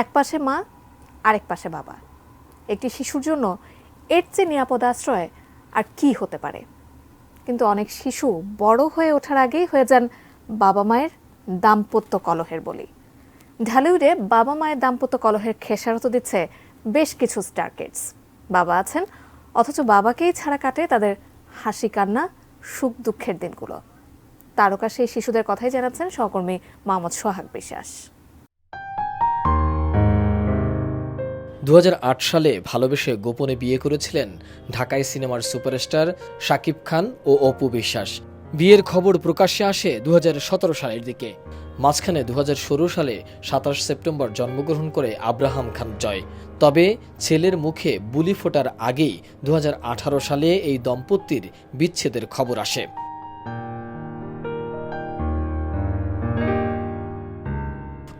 এক পাশে মা, আরেক পাশে বাবা। একটি শিশুর জন্য এর চেয়ে নিরাপদ আশ্রয় আর কি হতে পারে? কিন্তু অনেক শিশু বড় হয়ে ওঠার আগেই হয়ে যান বাবা মায়ের দাম্পত্য কলহের বলি। ঢালিউডে বাবা মায়ের দাম্পত্য কলহের খেসারত দিচ্ছে বেশ কিছু স্টার কিডস। বাবা আছেন, অথচ বাবাকেই ছাড়া কাটে তাদের হাসি কান্না, সুখ দুঃখের দিনগুলো। তারকা সেই শিশুদের কথাই জানাচ্ছেন সহকর্মী মোহাম্মদ সোহাগ বিশ্বাস। 2008 সালে ভালোবেসে গোপনে বিয়ে করেছিলেন ঢাকাই সিনেমার সুপারস্টার শাকিব খান ও অপু বিশ্বাস। বিয়ের খবর প্রকাশ্যে আসে 2017 সালের দিকে। মাঝখানে 2016 সালে 27 সেপ্টেম্বর জন্মগ্রহণ করে আব্রাহাম খান জয়। তবে ছেলের মুখে বুলি ফোটার আগেই 2018 সালে এই দম্পতির বিচ্ছেদের খবর আসে।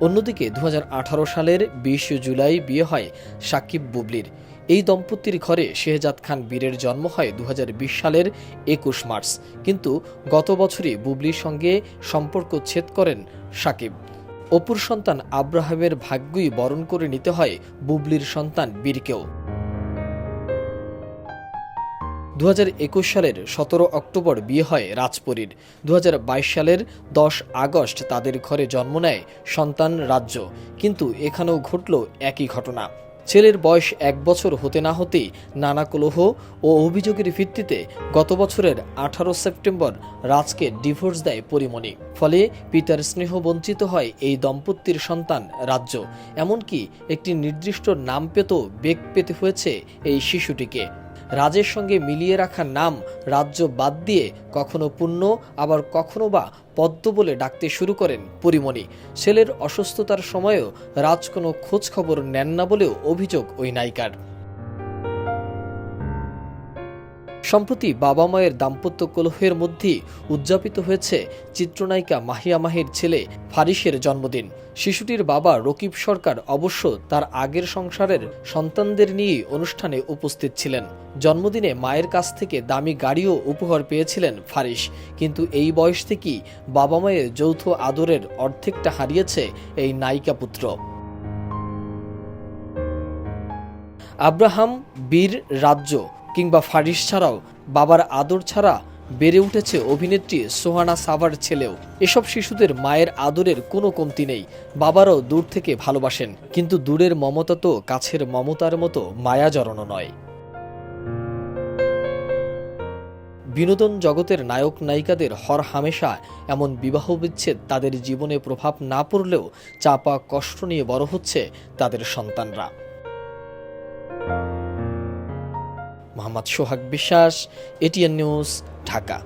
অন্যদিকে 2018 সালের 20 জুলাই বিয়ে হয় সাকিব বুবলির। এই দম্পতির ঘরে শেহজাদ খান বীরের জন্ম হয় 2020 সালের 21 মার্চ। কিন্তু গত বছরই বুবলির সঙ্গে সম্পর্ক ছেদ করেন সাকিব। অপুর সন্তান আব্রাহামের ভাগ্যই বরণ করে নিতে হয় বুবলির সন্তান বীরকেও। 2021 সালের 17 অক্টোবর বিয়ে হয় রাজপরীর। 2022 সালের 10 আগস্ট তাদের ঘরে জন্ম নেয় সন্তান রাজ্য। কিন্তু এখানেও ঘটল একই ঘটনা। ছেলের বয়স 1 বছর হতে না হতেই নানা কলহ ও অভিযোগের ভিত্তিতে গত বছরের 18 সেপ্টেম্বর রাজকে ডিভোর্স দেয় পরিমণি। ফলে পিতার স্নেহ বঞ্চিত হয় এই দম্পতির সন্তান রাজ্য। এমনকি একটি নির্দিষ্ট নাম পেতেও বেগ পেতে হয়েছে এই শিশুটিকে। রাজের সঙ্গে মিলিয়ে রাখা নাম রাজ্য বাদ দিয়ে কখনো পুণ্য, আবার কখনো বা পদ্ম বলে ডাকতে শুরু করেন পরিমণি। ছেলের অসুস্থতার সময়ও রাজ কোনো খোঁজ খবর নেন না বলেও অভিযোগ ওই নায়িকার। সম্প্রতি বাবা মায়ের দাম্পত্য কলহের মধ্যেই উদযাপিত হয়েছে চিত্রনায়িকা মাহিয়া মাহির ছেলে ফারিসের জন্মদিন। শিশুটির বাবা রকিব সরকার অবশ্য তার আগের সংসারের সন্তানদের নিয়েই অনুষ্ঠানে উপস্থিত ছিলেন। জন্মদিনে মায়ের কাছ থেকে দামি গাড়িও উপহার পেয়েছিলেন ফারিস। কিন্তু এই বয়স থেকেই বাবা মায়ের যৌথ আদরের অর্ধেকটা হারিয়েছে এই নায়িকা পুত্র। আব্রাহাম, বীর, রাজ্য কিংবা ফারিস ছাড়াও বাবার আদর ছাড়া বেড়ে উঠেছে অভিনেত্রী সোহানা সাভার ছেলেও। এসব শিশুদের মায়ের আদরের কোনো কমতি নেই। বাবারাও দূর থেকে ভালোবাসেন, কিন্তু দূরের মমতা তো কাছের মমতার মতো মায়া জড়ানো নয়। বিনোদন জগতের নায়ক নায়িকাদের হর হামেশা এমন বিবাহ বিচ্ছেদ তাদের জীবনে প্রভাব না পড়লেও চাপা কষ্ট নিয়ে বড় হচ্ছে তাদের সন্তানরা। মোহাম্মদ সোহাগ বিশ্বাস, এটিএন নিউজ, ঢাকা।